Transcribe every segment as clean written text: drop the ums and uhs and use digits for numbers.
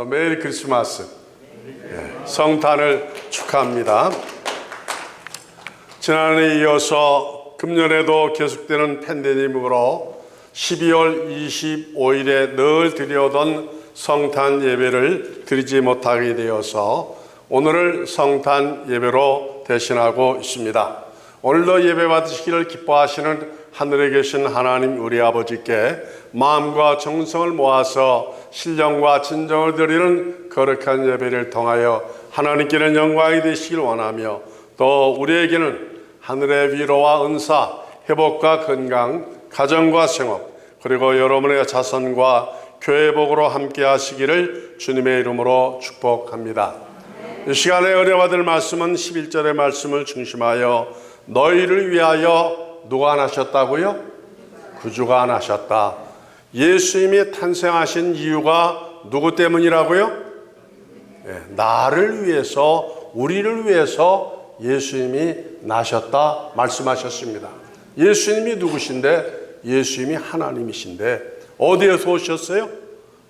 메리 크리스마스. 성탄을 축하합니다. 지난해에 이어서 금년에도 계속되는 팬데믹으로 12월 25일에 늘 드려오던 성탄 예배를 드리지 못하게 되어서 오늘을 성탄 예배로 대신하고 있습니다. 오늘도 예배 받으시기를 기뻐하시는 하늘에 계신 하나님 우리 아버지께 마음과 정성을 모아서 신령과 진정을 드리는 거룩한 예배를 통하여 하나님께는 영광이 되시길 원하며 또 우리에게는 하늘의 위로와 은사, 회복과 건강, 가정과 생업, 그리고 여러분의 자손과 교회 복으로 함께 하시기를 주님의 이름으로 축복합니다. 이 시간에 은혜받을 말씀은 11절의 말씀을 중심하여 너희를 위하여 누가 나셨다고요? 구주가 나셨다. 예수님이 탄생하신 이유가 누구 때문이라고요? 나를 위해서, 우리를 위해서 예수님이 나셨다 말씀하셨습니다. 예수님이 누구신데? 예수님이 하나님이신데 어디에서 오셨어요?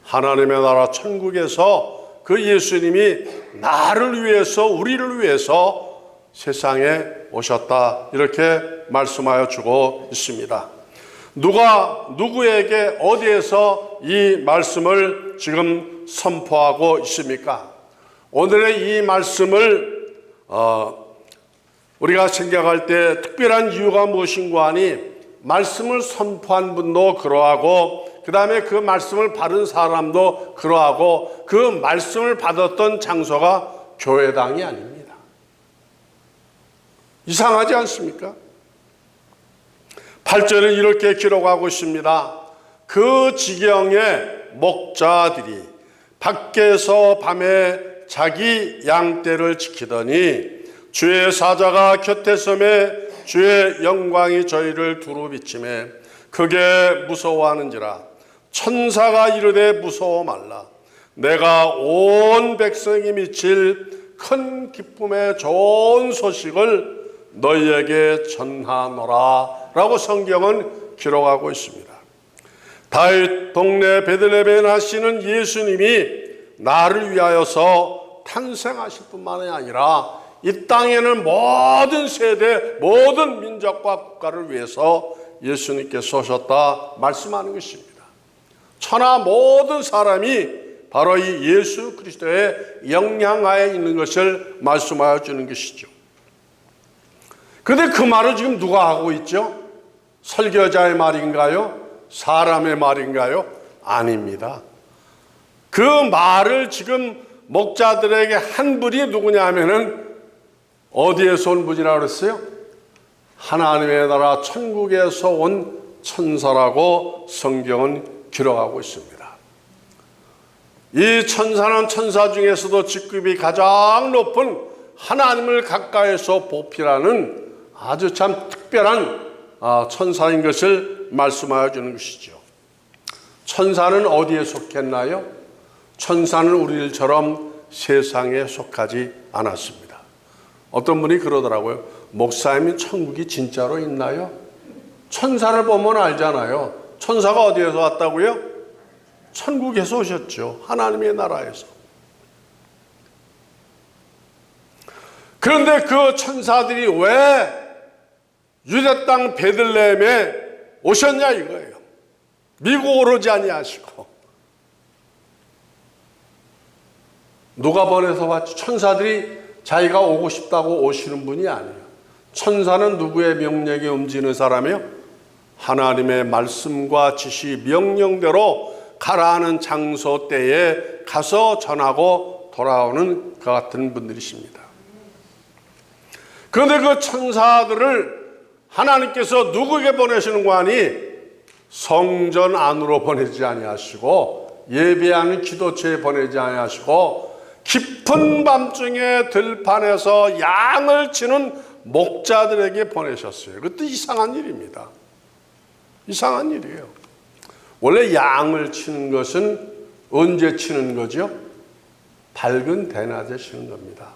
하나님의 나라 천국에서 그 예수님이 나를 위해서, 우리를 위해서 세상에 오셨다, 이렇게 말씀하여 주고 있습니다. 누가 누구에게 어디에서 이 말씀을 지금 선포하고 있습니까? 오늘의 이 말씀을 우리가 생각할 때 특별한 이유가 무엇인가 하니 말씀을 선포한 분도 그러하고 그 다음에 그 말씀을 받은 사람도 그러하고 그 말씀을 받았던 장소가 교회당이 아닙니다. 이상하지 않습니까? 8절은 이렇게 기록하고 있습니다. 그 지경에 목자들이 밖에서 밤에 자기 양떼를 지키더니 주의 사자가 곁에 서매 주의 영광이 저희를 두루 비치매 크게 무서워하는지라. 천사가 이르되 무서워 말라. 내가 온 백성이 미칠 큰 기쁨의 좋은 소식을 너희에게 전하노라 라고 성경은 기록하고 있습니다. 다윗 동네 베들레헴에 나시는 예수님이 나를 위하여서 탄생하실 뿐만이 아니라 이 땅에는 모든 세대, 모든 민족과 국가를 위해서 예수님께서 오셨다 말씀하는 것입니다. 천하 모든 사람이 바로 이 예수 그리스도의 영향하에 있는 것을 말씀하여 주는 것이죠. 그런데 그 말을 지금 누가 하고 있죠? 설교자의 말인가요? 사람의 말인가요? 아닙니다. 그 말을 지금 목자들에게 한 분이 누구냐 하면은 어디에서 온 분이라고 그랬어요? 하나님의 나라 천국에서 온 천사라고 성경은 기록하고 있습니다. 이 천사는 천사 중에서도 직급이 가장 높은 하나님을 가까이서 보필하는 아주 참 특별한 천사인 것을 말씀하여 주는 것이죠. 천사는 어디에 속했나요? 천사는 우리들처럼 세상에 속하지 않았습니다. 어떤 분이 그러더라고요. 목사님이 천국이 진짜로 있나요? 천사를 보면 알잖아요. 천사가 어디에서 왔다고요? 천국에서 오셨죠. 하나님의 나라에서. 그런데 그 천사들이 왜 유대 땅 베들레헴에 오셨냐 이거예요. 미국으로 오지 아니하시고. 누가 보내서 왔지? 천사들이 자기가 오고 싶다고 오시는 분이 아니에요. 천사는 누구의 명령에 움직이는 사람이요? 하나님의 말씀과 지시, 명령대로 가라하는 장소 때에 가서 전하고 돌아오는 그 같은 분들이십니다. 그런데 그 천사들을 하나님께서 누구에게 보내시는가 하니 성전 안으로 보내지 아니하시고 예배하는 기도처에 보내지 아니하시고 깊은 밤중에 들판에서 양을 치는 목자들에게 보내셨어요. 그것도 이상한 일입니다. 이상한 일이에요. 원래 양을 치는 것은 언제 치는 거죠? 밝은 대낮에 치는 겁니다.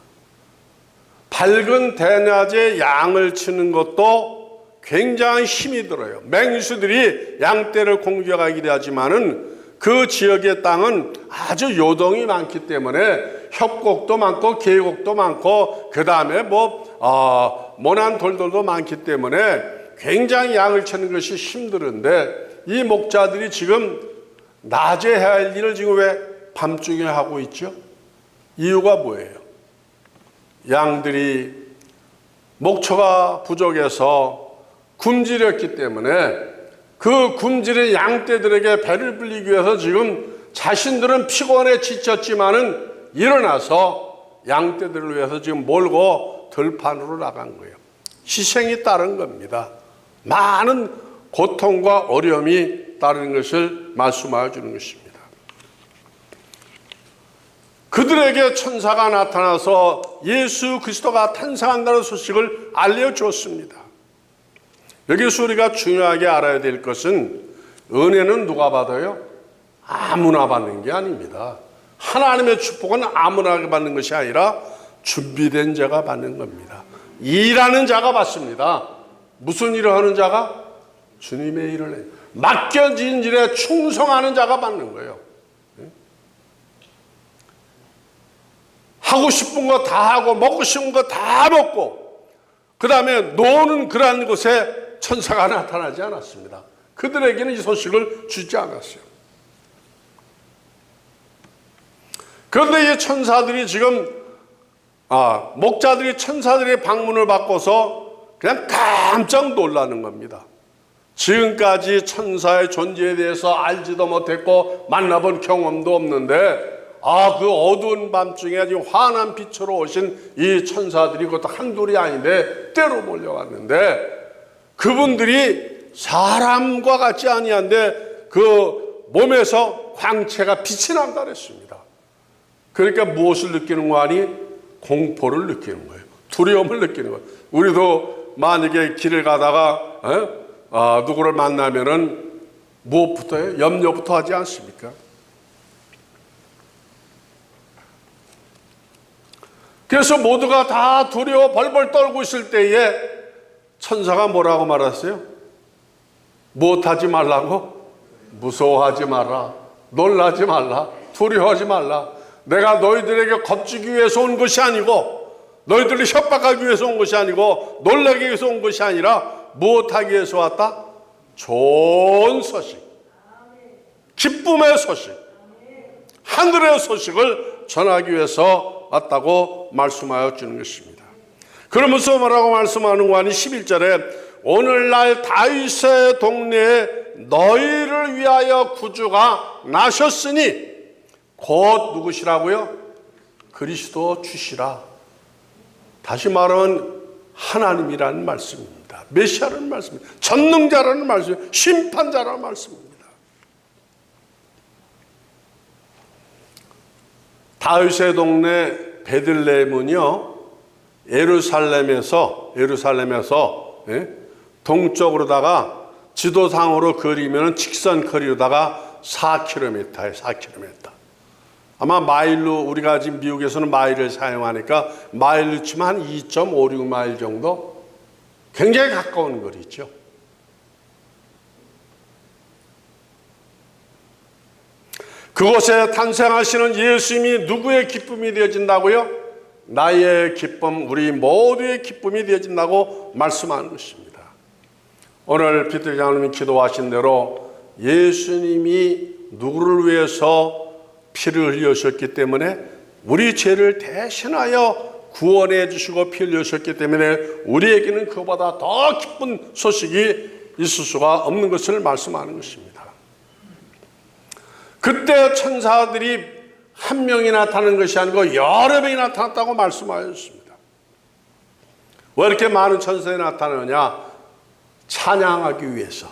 밝은 대낮에 양을 치는 것도 굉장히 힘이 들어요. 맹수들이 양떼를 공격하기도 하지만은 그 지역의 땅은 아주 요동이 많기 때문에 협곡도 많고 계곡도 많고 그 다음에 모난 돌들도 많기 때문에 굉장히 양을 치는 것이 힘들은데 이 목자들이 지금 낮에 해야 할 일을 지금 왜 밤중에 하고 있죠? 이유가 뭐예요? 양들이 목초가 부족해서 굶주렸기 때문에 그 굶주린 양떼들에게 배를 불리기 위해서 지금 자신들은 피곤해 지쳤지만은 일어나서 양떼들을 위해서 지금 몰고 들판으로 나간 거예요. 희생이 따른 겁니다. 많은 고통과 어려움이 따르는 것을 말씀하여 주는 것입니다. 그들에게 천사가 나타나서 예수 그리스도가 탄생한다는 소식을 알려주었습니다. 여기서 우리가 중요하게 알아야 될 것은 은혜는 누가 받아요? 아무나 받는 게 아닙니다. 하나님의 축복은 아무나 받는 것이 아니라 준비된 자가 받는 겁니다. 일하는 자가 받습니다. 무슨 일을 하는 자가? 주님의 일을 해요. 맡겨진 일에 충성하는 자가 받는 거예요. 하고 싶은 거 다 하고 먹고 싶은 거 다 먹고 그 다음에 노는 그러한 곳에 천사가 나타나지 않았습니다. 그들에게는 이 소식을 주지 않았어요. 그런데 이 천사들이 지금 목자들이 천사들의 방문을 받고서 그냥 깜짝 놀라는 겁니다. 지금까지 천사의 존재에 대해서 알지도 못했고 만나본 경험도 없는데 그 어두운 밤중에 지금 환한 빛으로 오신 이 천사들이 그것도 한둘이 아닌데 때로 몰려왔는데 그분들이 사람과 같지 아니한데 그 몸에서 광채가 빛이 난다 그랬습니다. 그러니까 무엇을 느끼는 거 아니? 공포를 느끼는 거예요. 두려움을 느끼는 거예요. 우리도 만약에 길을 가다가 누구를 만나면은 무엇부터 해요? 염려부터 하지 않습니까? 그래서 모두가 다 두려워 벌벌 떨고 있을 때에 천사가 뭐라고 말했어요? 무엇하지 말라고? 무서워하지 마라. 놀라지 말라. 두려워하지 말라. 내가 너희들에게 겁주기 위해서 온 것이 아니고 너희들을 협박하기 위해서 온 것이 아니고 놀라기 위해서 온 것이 아니라 무엇하기 위해서 왔다? 좋은 소식, 기쁨의 소식, 하늘의 소식을 전하기 위해서 왔다고 말씀하여 주는 것입니다. 그러면서 뭐라고 말씀하는 거 아니? 11절에 오늘날 다윗의 동네에 너희를 위하여 구주가 나셨으니 곧 누구시라고요? 그리스도 주시라. 다시 말하면 하나님이라는 말씀입니다. 메시아라는 말씀입니다. 전능자라는 말씀입니다. 심판자라는 말씀입니다. 다윗의 동네 베들레헴은요, 예루살렘에서 동쪽으로다가 지도상으로 그리면 직선 거리로다가 4km예요. 4km. 아마 마일로, 우리가 지금 미국에서는 마일을 사용하니까 마일로 치면 한 2.56마일 정도? 굉장히 가까운 거리죠. 그곳에 탄생하시는 예수님이 누구의 기쁨이 되어진다고요? 나의 기쁨, 우리 모두의 기쁨이 되어진다고 말씀하는 것입니다. 오늘 피터 장로님이 기도하신 대로 예수님이 누구를 위해서 피를 흘리셨기 때문에 우리 죄를 대신하여 구원해 주시고 피를 흘리셨기 때문에 우리에게는 그보다 더 기쁜 소식이 있을 수가 없는 것을 말씀하는 것입니다. 그때 천사들이 한 명이 나타나는 것이 아니고 여러 명이 나타났다고 말씀하셨습니다. 왜 이렇게 많은 천사들이 나타나느냐? 찬양하기 위해서.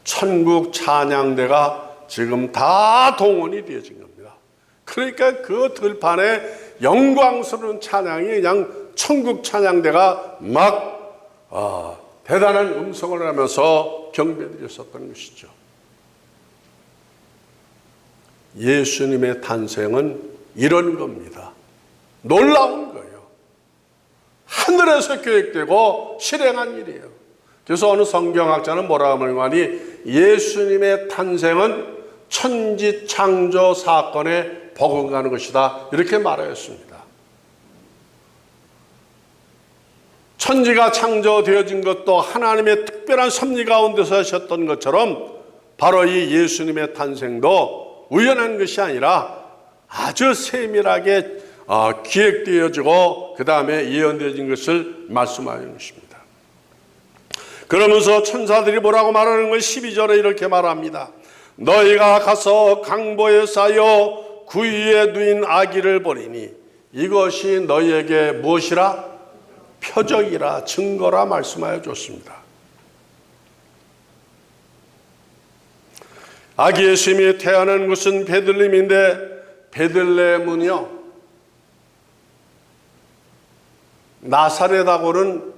천국 찬양대가 지금 다 동원이 되어진 겁니다. 그러니까 그 들판에 영광스러운 찬양이 그냥 천국 찬양대가 막 대단한 음성을 하면서 경배드렸었던 것이죠. 예수님의 탄생은 이런 겁니다. 놀라운 거예요. 하늘에서 계획되고 실행한 일이에요. 그래서 어느 성경학자는 뭐라고 하는 거 아니? 예수님의 탄생은 천지 창조 사건에 버금가는 것이다. 이렇게 말하였습니다. 천지가 창조되어진 것도 하나님의 특별한 섭리 가운데서 하셨던 것처럼 바로 이 예수님의 탄생도 우연한 것이 아니라 아주 세밀하게 기획되어지고 그 다음에 예언되어진 것을 말씀하는 것입니다. 그러면서 천사들이 뭐라고 말하는 건 12절에 이렇게 말합니다. 너희가 가서 강보에 쌓여 구유에 누인 아기를 보리니 이것이 너희에게 무엇이라? 표적이라 증거라 말씀하여 줬습니다. 아기 예수님이 태어난 곳은 베들레헴인데 베들레헴은요 나사렛하고는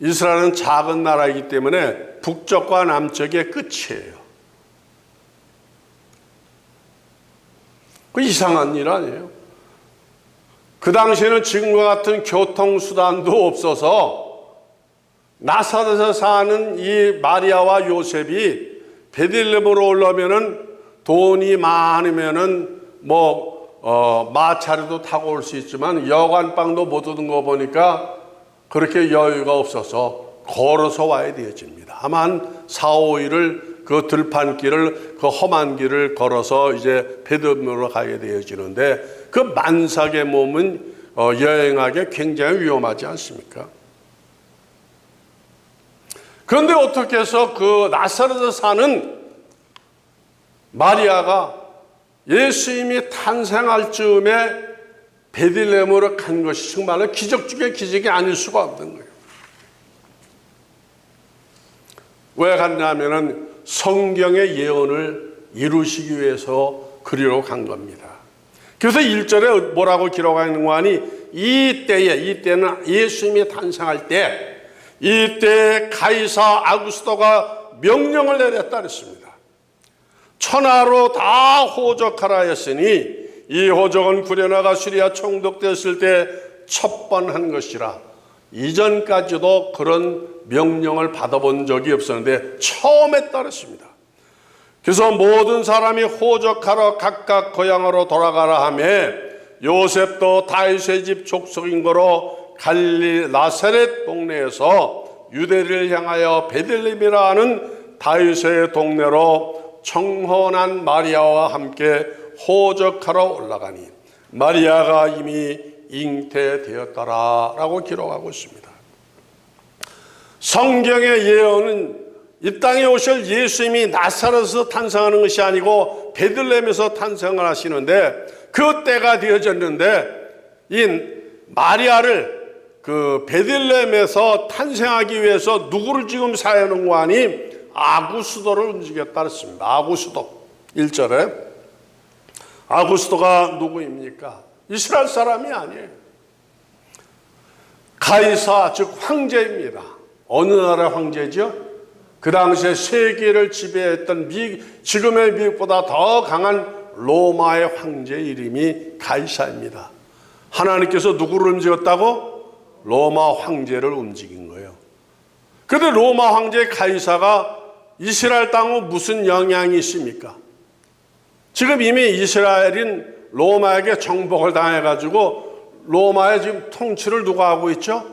이스라엘은 작은 나라이기 때문에 북쪽과 남쪽의 끝이에요. 그 이상한 일 아니에요. 그 당시에는 지금과 같은 교통수단도 없어서 나사렛에 사는 이 마리아와 요셉이 베들레헴으로 올라오면은 돈이 많으면은 마차라도 타고 올 수 있지만 여관방도 못 얻은 거 보니까 그렇게 여유가 없어서 걸어서 와야 되어집니다. 아마 한 4, 5일을 그 들판길을 그 험한 길을 걸어서 이제 베들레헴으로 가게 되어지는데 그 만삭의 몸은 여행하기 굉장히 위험하지 않습니까? 그런데 어떻게 해서 그 나사렛에 사는 마리아가 예수님이 탄생할 즈음에 베들레헴으로 간 것이 정말로 기적 중에 기적이 아닐 수가 없는 거예요. 왜 갔냐면은 성경의 예언을 이루시기 위해서 그리로 간 겁니다. 그래서 1절에 뭐라고 기록하는 거 하니 이때는 예수님이 탄생할 때 이때 가이사 아구스토가 명령을 내렸다 그랬습니다. 천하로 다 호적하라 했으니 이 호적은 구레나가 시리아 총독되었을 때 첫 번 한 것이라 이전까지도 그런 명령을 받아본 적이 없었는데 처음 했다 그랬습니다. 그래서 모든 사람이 호적하러 각각 고향으로 돌아가라 하며 요셉도 다윗의 집 족속인 거로 갈릴리 나사렛 동네에서 유대를 향하여 베들레헴이라 하는 다윗의 동네로 청혼한 마리아와 함께 호적하러 올라가니 마리아가 이미 잉태되었더라 라고 기록하고 있습니다. 성경의 예언은 이 땅에 오실 예수님이 나사렛에서 탄생하는 것이 아니고 베들레헴에서 탄생을 하시는데 그 때가 되어졌는데 이 마리아를 그 베들레헴에서 탄생하기 위해서 누구를 지금 사용하는 거 아니? 아구스도를 움직였다 했습니다. 아구스도 1절에 아구스도가 누구입니까? 이스라엘 사람이 아니에요. 가이사 즉 황제입니다. 어느 나라 황제죠? 그 당시에 세계를 지배했던 지금의 미국보다 더 강한 로마의 황제 이름이 가이사입니다. 하나님께서 누구를 움직였다고? 로마 황제를 움직인 거예요. 그런데 로마 황제 가이사가 이스라엘 땅에 무슨 영향이 있습니까? 지금 이미 이스라엘인 로마에게 정복을 당해가지고 로마의 지금 통치를 누가 하고 있죠?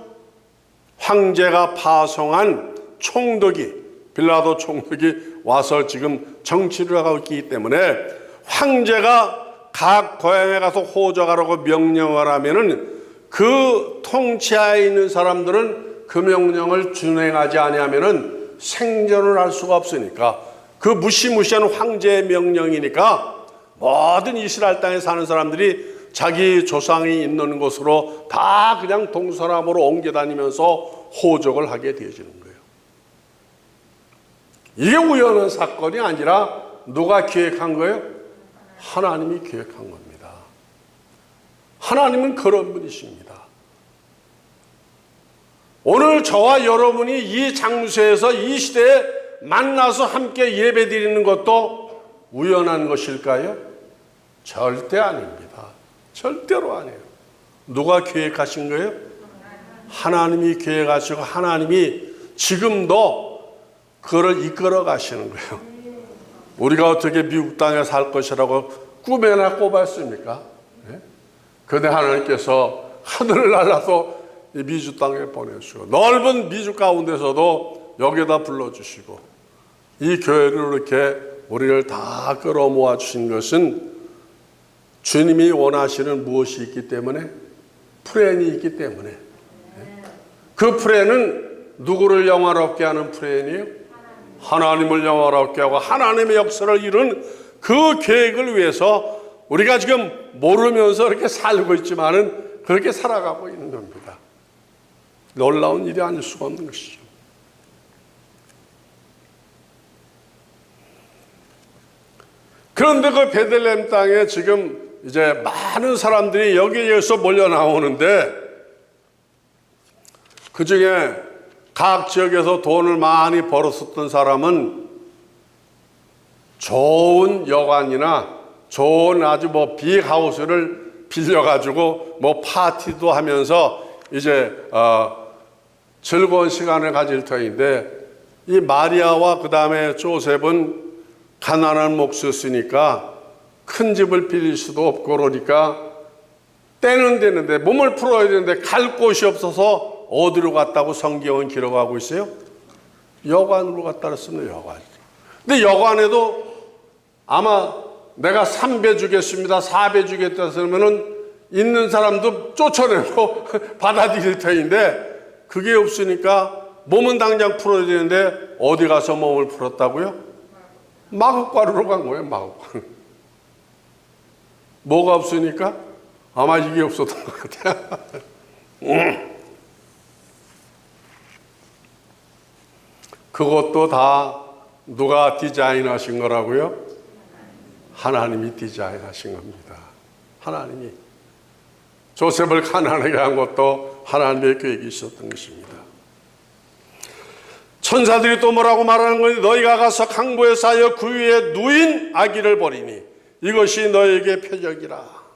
황제가 파송한 총독이 빌라도 총독이 와서 지금 정치를 하고 있기 때문에 황제가 각 고향에 가서 호적하라고 명령을 하면은 그 통치하에 있는 사람들은 그 명령을 준행하지 아니하면은 생존을 할 수가 없으니까 그 무시무시한 황제의 명령이니까 모든 이스라엘 땅에 사는 사람들이 자기 조상이 있는 곳으로 다 그냥 동서남으로 옮겨 다니면서 호적을 하게 되어지는 거예요. 이게 우연한 사건이 아니라 누가 기획한 거예요? 하나님이 기획한 겁니다. 하나님은 그런 분이십니다. 오늘 저와 여러분이 이 장소에서 이 시대에 만나서 함께 예배 드리는 것도 우연한 것일까요? 절대 아닙니다. 절대로 아니에요. 누가 계획하신 거예요? 하나님이 계획하시고 하나님이 지금도 그걸 이끌어 가시는 거예요. 우리가 어떻게 미국 땅에 살 것이라고 꿈에나 꿔봤습니까? 네? 그런데 하나님께서 하늘을 날라서 이 미주 땅에 보내주시고 넓은 미주 가운데서도 여기다 불러주시고 이 교회를 이렇게 우리를 다 끌어모아 주신 것은 주님이 원하시는 무엇이 있기 때문에, 프랜이 있기 때문에. 그 프랜은 누구를 영화롭게 하는 프랜이에요? 하나님을 영화롭게 하고 하나님의 역사를 이룬 그 계획을 위해서 우리가 지금 모르면서 이렇게 살고 있지만은 그렇게 살아가고 있는 겁니다. 놀라운 일이 아닐 수가 없는 것이죠. 그런데 그 베들레헴 땅에 지금 이제 많은 사람들이 여기에서 몰려 나오는데 그 중에 각 지역에서 돈을 많이 벌었었던 사람은 좋은 여관이나 좋은 아주 빅하우스를 빌려가지고 파티도 하면서 이제 즐거운 시간을 가질 터인데 이 마리아와 그 다음에 조셉은 가난한 몫이었으니까 큰 집을 빌릴 수도 없고 그러니까 때는 되는데 몸을 풀어야 되는데 갈 곳이 없어서 어디로 갔다고 성경은 기록하고 있어요? 여관으로 갔다 그랬습니다. 여관. 근데 여관에도 아마 내가 3배 주겠습니다, 4배 주겠다 했으면은 있는 사람도 쫓아내고 받아들일 터인데 그게 없으니까 몸은 당장 풀어야 되는데 어디 가서 몸을 풀었다고요? 마곡가루로 간 거예요. 마곡가루. 뭐가 없으니까? 아마 이게 없었던 것 같아요. 그것도 다 누가 디자인하신 거라고요? 하나님이 디자인하신 겁니다. 하나님이. 조셉을 가난하게 한 것도 하나님의 계획이 있었던 것입니다. 천사들이 또 뭐라고 말하는 거니? 너희가 가서 강보에 쌓여 그 위에 누인 아기를 버리니 이것이 너에게 표적이라.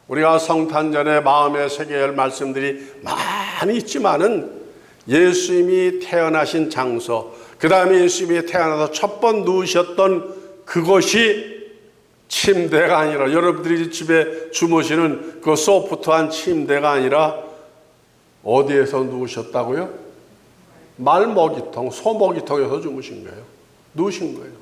우리가 성탄절에 마음에 새겨야 할 말씀들이 많이 있지만은 예수님이 태어나신 장소, 그 다음에 예수님이 태어나서 첫 번 누우셨던 그것이 침대가 아니라, 여러분들이 집에 주무시는 그 소프트한 침대가 아니라 어디에서 누우셨다고요? 말먹이통, 소먹이통에서 주무신 거예요. 누우신 거예요.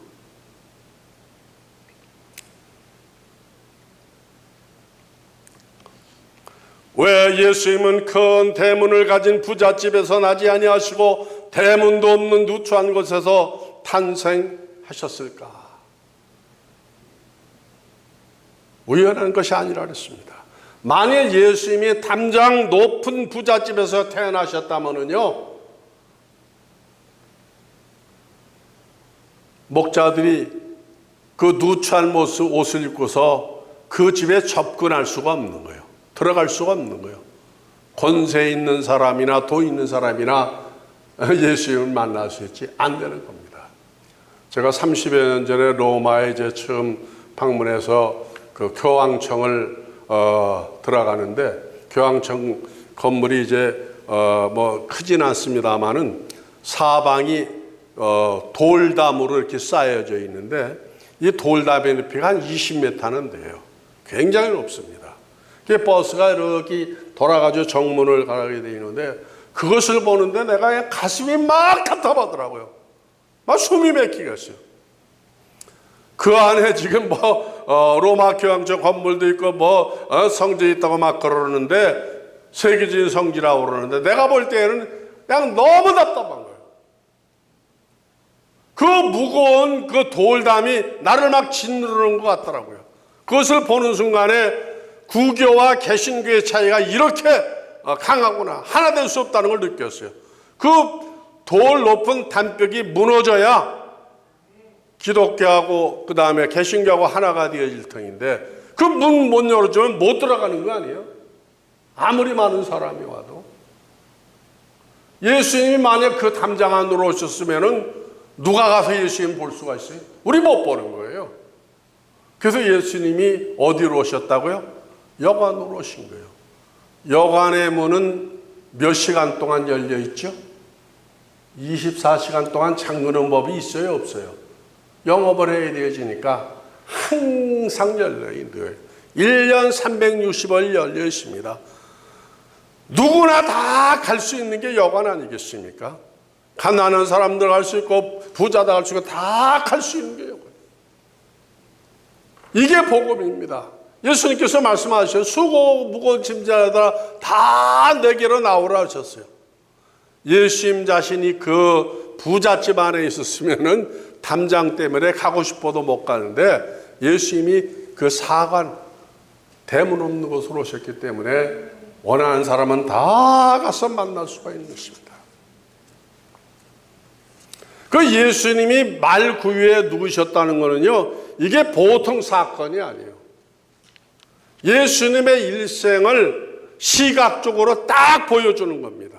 왜 예수님은 큰 대문을 가진 부잣집에서 나지 아니하시고 대문도 없는 누추한 곳에서 탄생하셨을까? 우연한 것이 아니라 그랬습니다. 만약 예수님이 담장 높은 부잣집에서 태어나셨다면요, 목자들이 그 누추한 옷을 입고서 그 집에 접근할 수가 없는 거예요. 들어갈 수가 없는 거예요. 권세 있는 사람이나 돈 있는 사람이나 예수님을 만날 수 있지 안 되는 겁니다. 제가 30여 년 전에 로마에 이제 처음 방문해서 그 교황청을 들어가는데, 교황청 건물이 이제 크진 않습니다만은 사방이 돌담으로 이렇게 쌓여져 있는데 이 돌담의 높이가 한 20m는 돼요. 굉장히 높습니다. 버스가 이렇게 돌아가지고 정문을 가게 돼 있는데 그것을 보는데 내가 가슴이 막 답답하더라고요. 막 숨이 막히겠어요. 그 안에 지금 로마 교황청 건물도 있고 성전이 있다고 막 그러는데 세계적인 성지라고 그러는데 내가 볼 때는 그냥 너무 답답한 거예요. 그 무거운 그 돌담이 나를 막 짓누르는 것 같더라고요. 그것을 보는 순간에 구교와 개신교의 차이가 이렇게 강하구나, 하나 될 수 없다는 걸 느꼈어요. 그 돌 높은 담벽이 무너져야 기독교하고 그 다음에 개신교하고 하나가 되어질 터인데 그 문 못 열어주면 못 들어가는 거 아니에요? 아무리 많은 사람이 와도. 예수님이 만약 그 담장 안으로 오셨으면은 누가 가서 예수님 볼 수가 있어요? 우리 못 보는 거예요. 그래서 예수님이 어디로 오셨다고요? 여관으로 오신 거예요. 여관의 문은 몇 시간 동안 열려 있죠? 24시간 동안 잠그는 법이 있어요, 없어요? 영업을 해야 되어지니까 항상 열려있는 1년 360일 열려 있습니다. 누구나 다 갈 수 있는 게 여관 아니겠습니까? 가난한 사람들 갈 수 있고 부자다 갈 수 있고 다 갈 수 있는 게 여관. 이게 복음입니다. 예수님께서 말씀하셨어요. 수고 무거운 짐자들아 다 내게로 나오라 하셨어요. 예수님 자신이 그 부잣집 안에 있었으면은 담장 때문에 가고 싶어도 못 가는데 예수님이 그 사관 대문 없는 곳으로 오셨기 때문에 원하는 사람은 다 가서 만날 수가 있는 것입니다. 그 예수님이 말 구유에 누우셨다는 것은요, 이게 보통 사건이 아니에요. 예수님의 일생을 시각적으로 딱 보여주는 겁니다.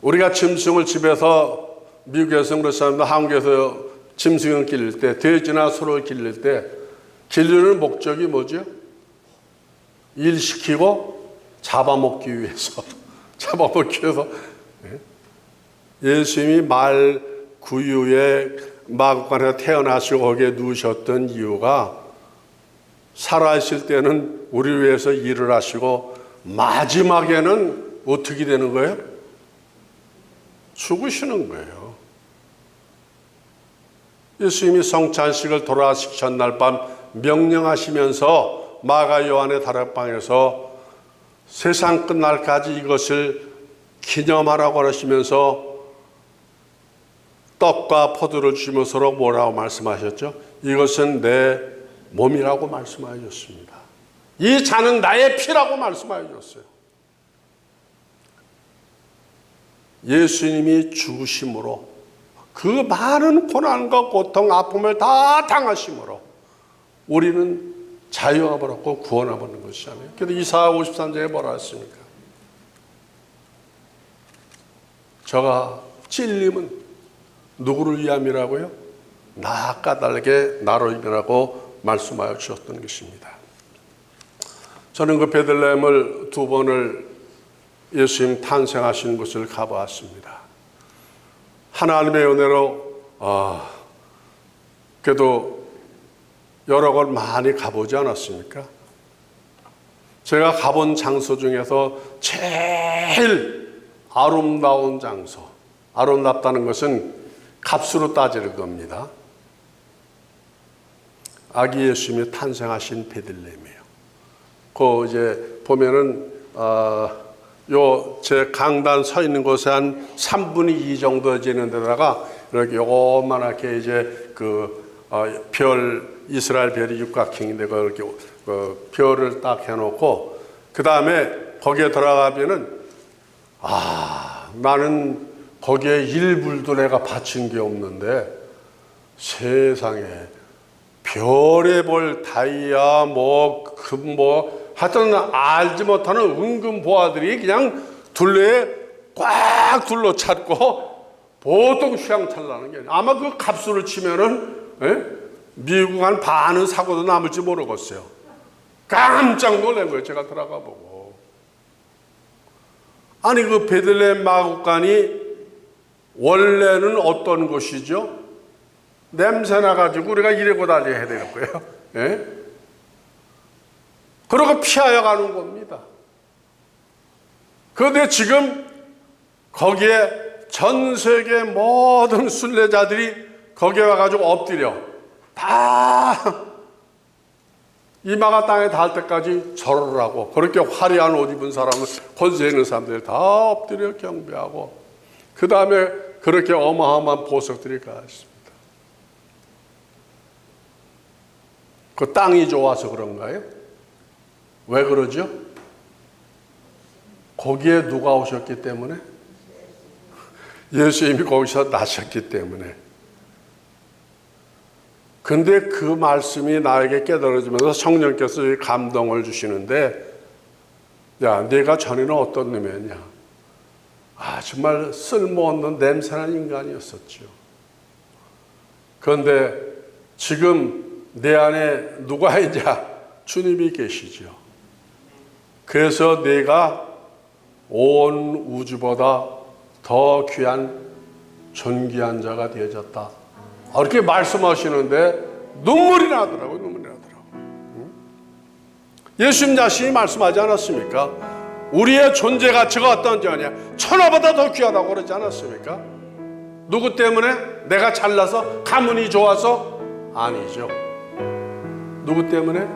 우리가 짐승을 집에서 미국에서는 그렇습니다. 한국에서 짐승을 기를 때, 돼지나 소를 기를 때 기르는 목적이 뭐죠? 일시키고 잡아먹기 위해서. 잡아먹기 위해서. 예수님이 말 구유에 마구간에 태어나시고 거기에 누우셨던 이유가 살아있을 때는 우리를 위해서 일을 하시고 마지막에는 어떻게 되는 거예요? 죽으시는 거예요. 예수님이 성찬식을 돌아가시기 전날 밤 명령하시면서 마가 요한의 다락방에서 세상 끝날까지 이것을 기념하라고 하시면서 떡과 포도를 주면서 서로 뭐라고 말씀하셨죠? 이것은 내 몸이라고 말씀하셨습니다. 이 잔은 나의 피라고 말씀하셨어요. 예수님이 죽으심으로 그 많은 고난과 고통, 아픔을 다 당하심으로 우리는 자유함을 얻고 구원함을 얻는 것이잖아요. 그래서 이사야 53장에 뭐라 했습니까? 저가 찔림은 누구를 위함이라고요? 나 까닭에 나로 인하라고 말씀하여 주셨던 것입니다. 저는 그 베들레헴을 2번을 예수님 탄생하신 곳을 가보았습니다. 하나님의 은혜로 그래도 여러 곳 많이 가보지 않았습니까? 제가 가본 장소 중에서 제일 아름다운 장소, 아름답다는 것은 값으로 따질 겁니다. 아기 예수님이 탄생하신 베들레헴이에요. 그 이제 보면은 요 제 강단 서 있는 곳에 한 3분의 2 정도 되는 데다가 이렇게 요만하게 이제 별 이스라엘 별이 육각형인데 그렇게 별을 딱 해놓고 그 다음에 거기에 들어가면은 나는 거기에 일불도 내가 바친 게 없는데 세상에 별의별 다이아 금 하여튼 알지 못하는 은금 보아들이 그냥 둘레에 꽉 둘러찼고 보통 휘황찬란한 게 아니에요. 아마 그 값수를 치면은 미국 한 반은 사고도 남을지 모르겠어요. 깜짝 놀란 거예요. 제가 들어가 보고. 아니 그 베들레헴 마구간이 원래는 어떤 곳이죠? 냄새나 가지고 우리가 이러고 다녀야 되는 거예요. 예? 그러고 피하여 가는 겁니다. 그런데 지금 거기에 전 세계 모든 순례자들이 거기에 와가지고 엎드려 다 이마가 땅에 닿을 때까지 절을 하고 그렇게 화려한 옷 입은 사람은 권세 있는 사람들이 다 엎드려 경배하고 그 다음에 그렇게 어마어마한 보석들이 가 있습니다. 그 땅이 좋아서 그런가요? 왜 그러죠? 거기에 누가 오셨기 때문에? 예수님이 거기서 나셨기 때문에. 근데 그 말씀이 나에게 깨달아지면서 성령께서 감동을 주시는데, 야, 내가 전에는 어떤 놈이었냐? 정말 쓸모없는 냄새나는 인간이었었죠. 그런데 지금 내 안에 누가 있냐? 주님이 계시죠. 그래서 내가 온 우주보다 더 귀한 존귀한 자가 되어졌다. 이렇게 말씀하시는데 눈물이 나더라고요. 눈물이 나더라고요. 예수님 자신이 말씀하지 않았습니까? 우리의 존재 가치가 어떤 자냐? 천하보다 더 귀하다고 그러지 않았습니까? 누구 때문에? 내가 잘나서? 가문이 좋아서? 아니죠. 누구 때문에?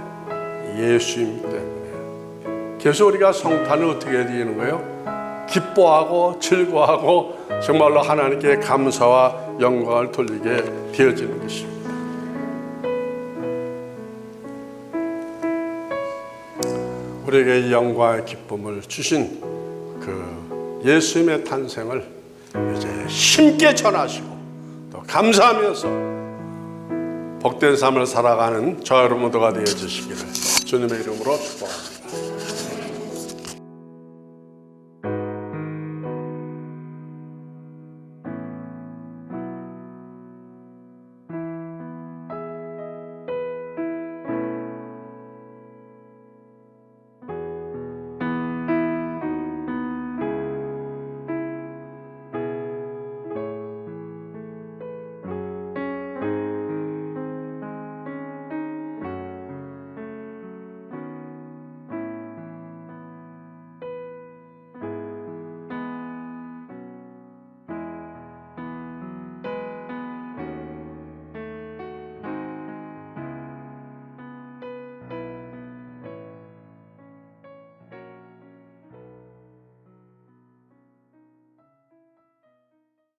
예수님 때문에. 그래서 우리가 성탄을 어떻게 해야 되는 거예요? 기뻐하고 즐거워하고 정말로 하나님께 감사와 영광을 돌리게 되어지는 것입니다. 우리에게 영광의 기쁨을 주신 그 예수님의 탄생을 이제 힘께 전하시고 또 감사하면서 복된 삶을 살아가는 저 여러분 모두가 되어 주시기를 주님의 이름으로 축복합니다.